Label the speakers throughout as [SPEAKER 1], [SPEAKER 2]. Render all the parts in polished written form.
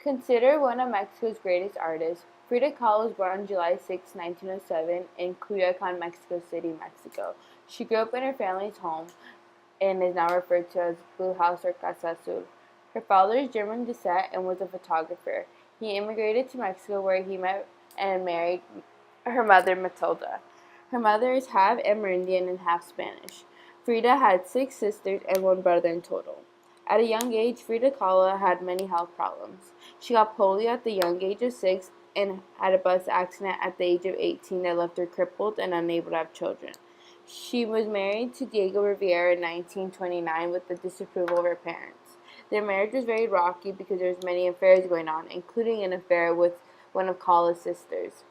[SPEAKER 1] Considered one of Mexico's greatest artists, Frida Kahlo was born on July 6, 1907 in Culiacan, Mexico City, Mexico. She grew up in her family's home and is now referred to as Blue House or Casa Azul. Her father is German descent and was a photographer. He immigrated to Mexico where he met and married her mother, Matilda. Her mother is half Amerindian and half Spanish. Frida had 6 sisters and one brother in total. At a young age, Frida Kahlo had many health problems. She got polio at the young age of 6 and had a bus accident at the age of 18 that left her crippled and unable to have children. She was married to Diego Rivera in 1929 with the disapproval of her parents. Their marriage was very rocky because there was many affairs going on, including an affair with one of Kahlo's sisters.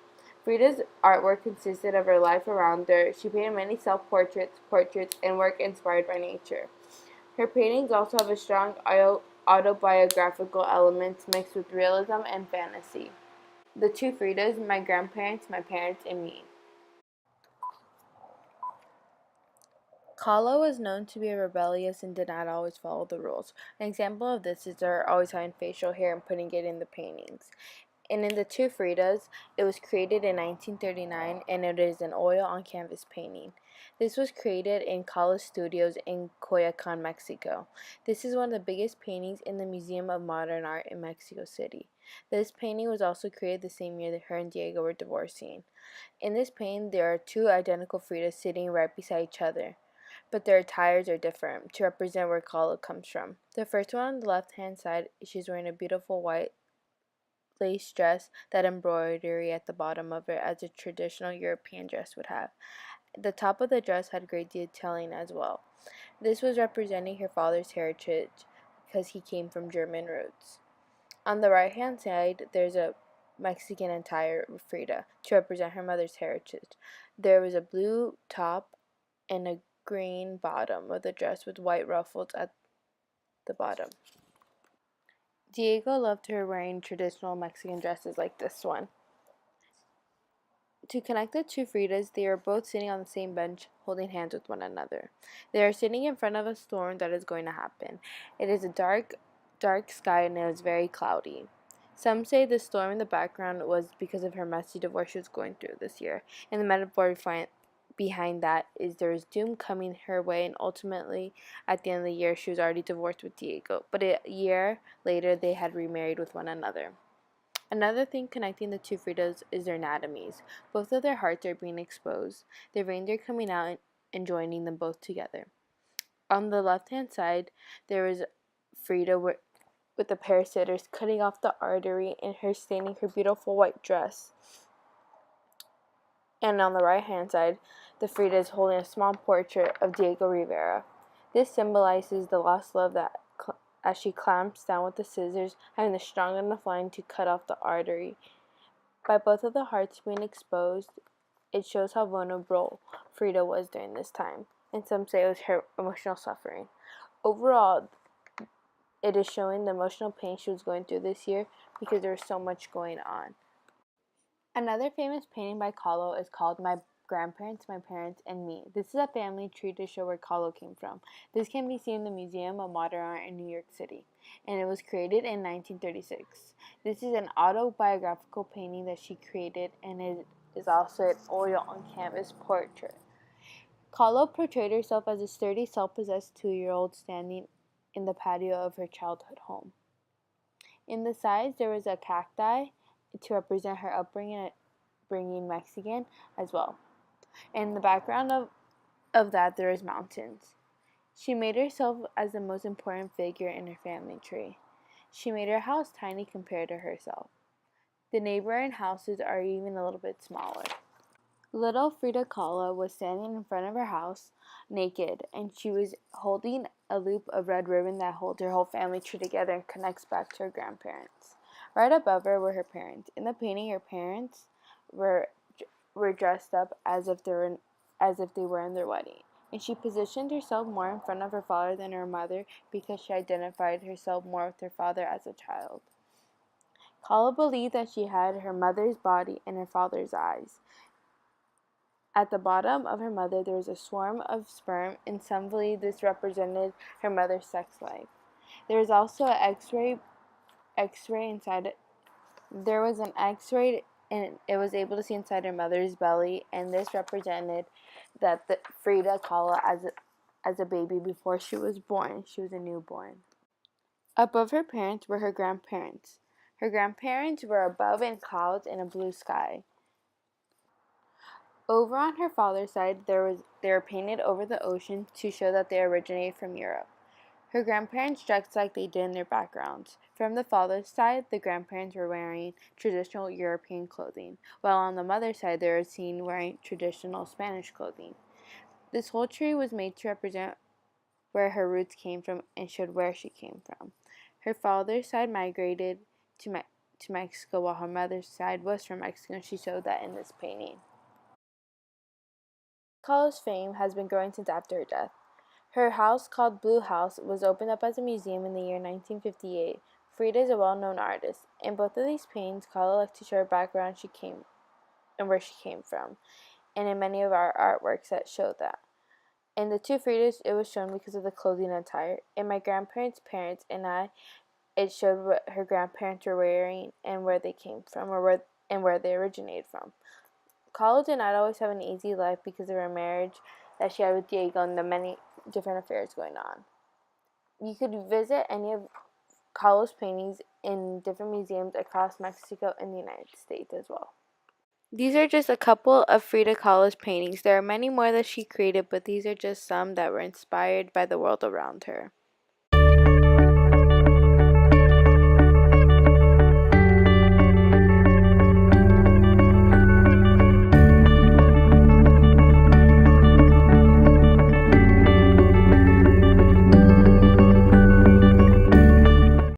[SPEAKER 1] Frida's artwork consisted of her life around her. She painted many self-portraits, portraits, and work inspired by nature. Her paintings also have a strong autobiographical element mixed with realism and fantasy. The two Fridas, my grandparents, my parents, and me. Kahlo was known to be rebellious and did not always follow the rules. An example of this is her always having facial hair and putting it in the paintings. And in the two Fridas, it was created in 1939 and it is an oil on canvas painting. This was created in Kahlo Studios in Coyoacan, Mexico. This is one of the biggest paintings in the Museum of Modern Art in Mexico City. This painting was also created the same year that her and Diego were divorcing. In this painting, there are two identical Fridas sitting right beside each other, but their attires are different to represent where Kahlo comes from. The first one on the left-hand side, she's wearing a beautiful white lace dress that embroidery at the bottom of it as a traditional European dress would have. The top of the dress had great detailing as well. This was representing her father's heritage because he came from German roots. On the right-hand side, there's a Mexican attire Frida to represent her mother's heritage. There was a blue top and a green bottom of the dress with white ruffles at the bottom. Diego loved her wearing traditional Mexican dresses like this one. To connect the two Fridas, they are both sitting on the same bench, holding hands with one another. They are sitting in front of a storm that is going to happen. It is a dark sky and it is very cloudy. Some say the storm in the background was because of her messy divorce she was going through this year, and the metaphor behind that is there is doom coming her way, and ultimately, at the end of the year, she was already divorced with Diego, but a year later, they had remarried with one another. Another thing connecting the two Fridas is their anatomies. Both of their hearts are being exposed, their veins are coming out and joining them both together. On the left-hand side, there is Frida with the pair of scissors cutting off the artery and her staining her beautiful white dress. And on the right-hand side, the Frida is holding a small portrait of Diego Rivera. This symbolizes the lost love that as she clamps down with the scissors, having the strong enough line to cut off the artery. By both of the hearts being exposed, it shows how vulnerable Frida was during this time, and some say it was her emotional suffering. Overall, it is showing the emotional pain she was going through this year because there was so much going on. Another famous painting by Kahlo is called My Grandparents, My Parents, and Me. This is a family tree to show where Kahlo came from. This can be seen in the Museum of Modern Art in New York City, and it was created in 1936. This is an autobiographical painting that she created, and it is also an oil on canvas portrait. Kahlo portrayed herself as a sturdy, self-possessed 2-year-old standing in the patio of her childhood home. In the sides, there was a cacti to represent her upbringing Mexican as well. In the background of that, there is mountains. She made herself as the most important figure in her family tree. She made her house tiny compared to herself. The neighboring houses are even a little bit smaller. Little Frida Kahlo was standing in front of her house naked, and she was holding a loop of red ribbon that holds her whole family tree together and connects back to her grandparents. Right above her were her parents. In the painting, her parents were dressed up as if they were in their wedding, and she positioned herself more in front of her father than her mother because she identified herself more with her father as a child. Kahlo believed that she had her mother's body and her father's eyes. At the bottom of her mother there was a swarm of sperm, and some believe this represented her mother's sex life. There is also an X-ray inside. There was an X-ray, and it was able to see inside her mother's belly, and this represented that the Frida Kahlo as a baby before she was born. She was a newborn. Above her parents were her grandparents. Her grandparents were above in clouds in a blue sky. Over on her father's side, they were painted over the ocean to show that they originated from Europe. Her grandparents dressed like they did in their backgrounds. From the father's side, the grandparents were wearing traditional European clothing, while on the mother's side, they were seen wearing traditional Spanish clothing. This whole tree was made to represent where her roots came from and showed where she came from. Her father's side migrated to Mexico, while her mother's side was from Mexico, and she showed that in this painting. Kahlo's fame has been growing since after her death. Her house, called Blue House, was opened up as a museum in the year 1958. Frida is a well-known artist. In both of these paintings, Kahlo liked to show her background and where she came from, and in many of our artworks that show that. In the two Fridas, it was shown because of the clothing and attire. In my grandparents' parents and I, it showed what her grandparents were wearing and where they came from, and where they originated from. Kahlo did not always have an easy life because of her marriage that she had with Diego and the many different affairs going on. You could visit any of Kahlo's paintings in different museums across Mexico and the United States as well. These are just a couple of Frida Kahlo's paintings. There are many more that she created, but these are just some that were inspired by the world around her.